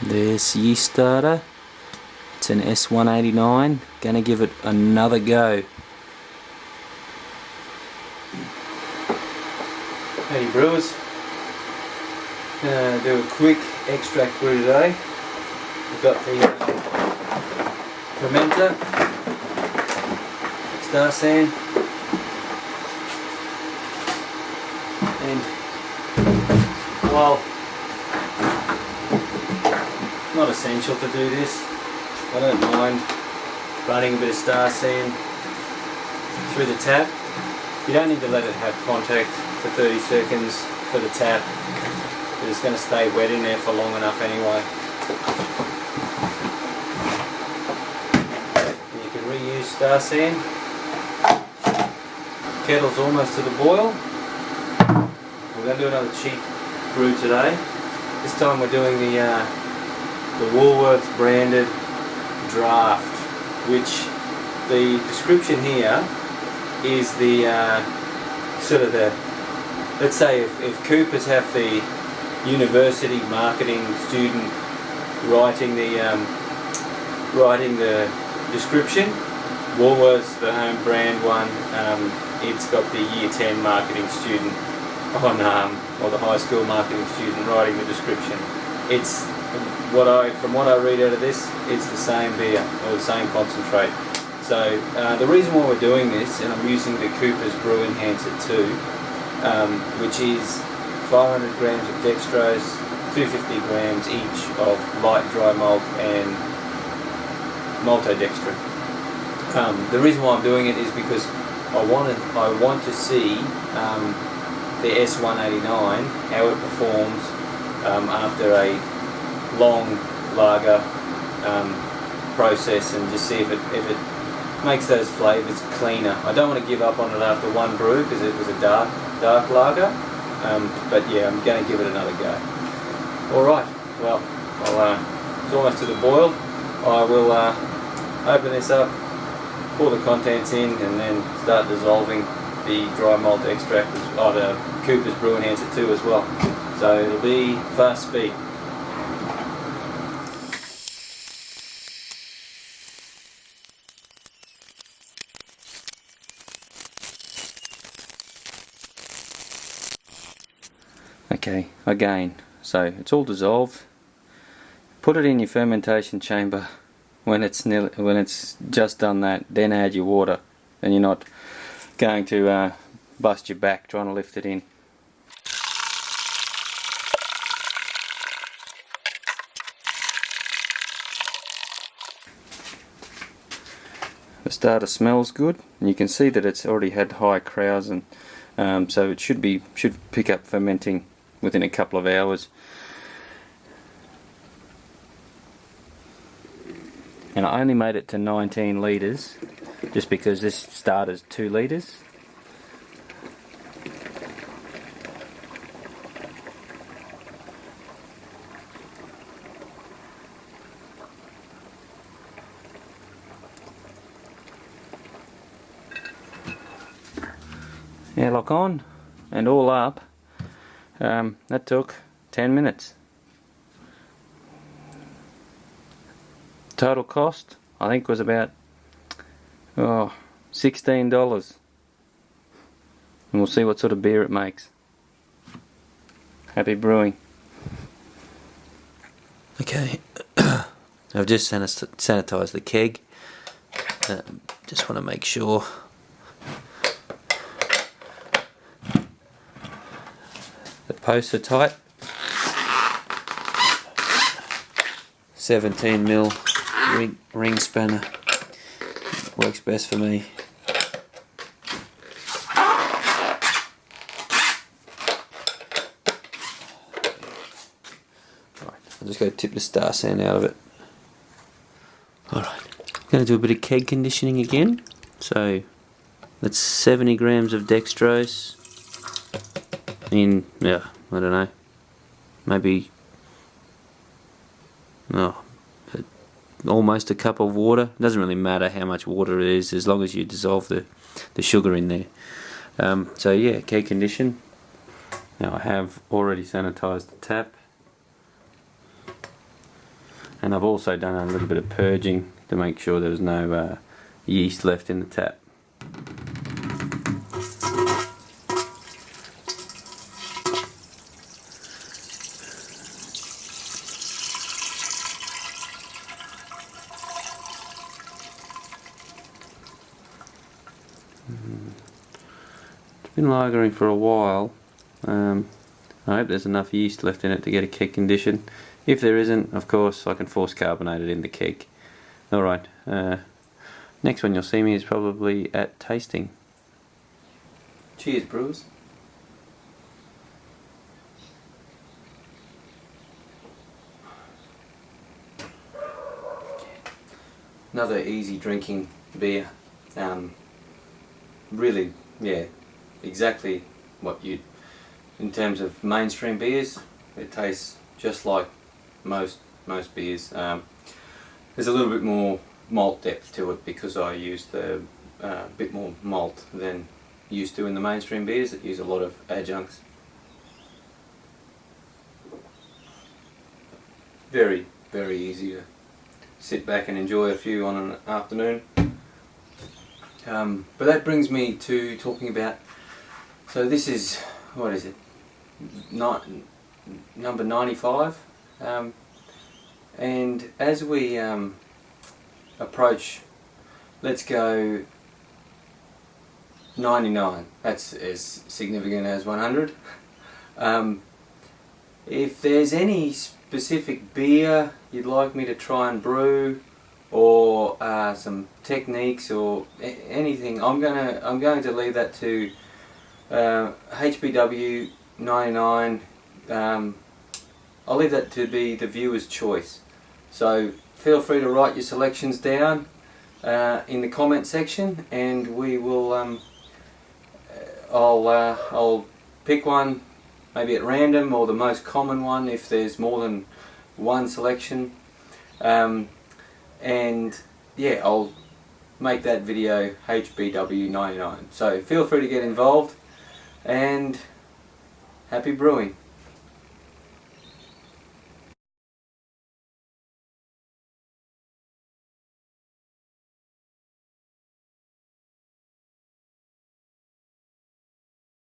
This yeast starter, it's an S-189, gonna give it another go. Hey brewers, gonna do a quick extract brew today. We've got the fermenter, star sand, and while it's not essential to do this, I don't mind running a bit of star sand through the tap. You don't need to let it have contact for 30 seconds for the tap, but it's going to stay wet in there for long enough anyway. And you can reuse star sand. Kettle's almost to the boil. We're going to do another cheap brew today. This time we're doing the Woolworths branded draft, which the description here is the sort of the, let's say if Coopers have the university marketing student writing the description, Woolworths, the home brand one, it's got the year 10 marketing student on or the high school marketing student writing the description. It's from what I read out of this, it's the same beer or the same concentrate. So the reason why we're doing this, and I'm using the Cooper's Brew Enhancer 2, which is 500 grams of dextrose, 250 grams each of light dry malt and maltodextrin. The reason why I'm doing it is because I want to see the S-189, how it performs after a long lager process, and just see if it makes those flavours cleaner. I don't want to give up on it after one brew because it was a dark lager, but yeah, I'm going to give it another go. Alright, well, it's almost to the boil. I will open this up, pour the contents in, and then start dissolving the dry malt extract, the Cooper's Brew Enhancer 2 as well. So it'll be fast speed. Okay, again, so it's all dissolved. Put it in your fermentation chamber when it's just done that. Then add your water, and you're not going to bust your back trying to lift it in. The starter smells good, and you can see that it's already had high crowds, and so it should pick up fermenting within a couple of hours. And I only made it to 19 litres just because this starter's 2 litres. Airlock on and all up. That took 10 minutes. Total cost, I think, was about $16. And we'll see what sort of beer it makes. Happy brewing. Okay, I've just sanitized the keg. Just want to make sure the posts are tight. 17mm ring spanner works best for me. Right, I'm just going to tip the star sand out of it. Alright, going to do a bit of keg conditioning again. So that's 70 grams of dextrose in, I don't know, maybe almost a cup of water. It doesn't really matter how much water it is as long as you dissolve the sugar in there. So yeah, keg condition. Now I have already sanitized the tap. and I've also done a little bit of purging to make sure there was no yeast left in the tap. It's been lagering for a while. I hope there's enough yeast left in it to get a keg condition. If there isn't, of course, I can force carbonate it in the keg. Alright, next one you'll see me is probably at tasting. Cheers, brewers. Another easy drinking beer. Really, yeah, exactly what you'd, in terms of mainstream beers, it tastes just like most beers. There's a little bit more malt depth to it because I use the bit more malt than used to in the mainstream beers that use a lot of adjuncts. Very, very easy to sit back and enjoy a few on an afternoon. But that brings me to talking about, so this is, what is it, number 95, and as we approach, let's go 99, that's as significant as 100. If there's any specific beer you'd like me to try and brew, or some techniques or anything, I'm going to leave that to HBW 99. I'll leave that to be the viewer's choice. So feel free to write your selections down in the comment section, and we will. I'll pick one, maybe at random, or the most common one if there's more than one selection. And yeah, I'll make that video HBW 99. So feel free to get involved, and happy brewing.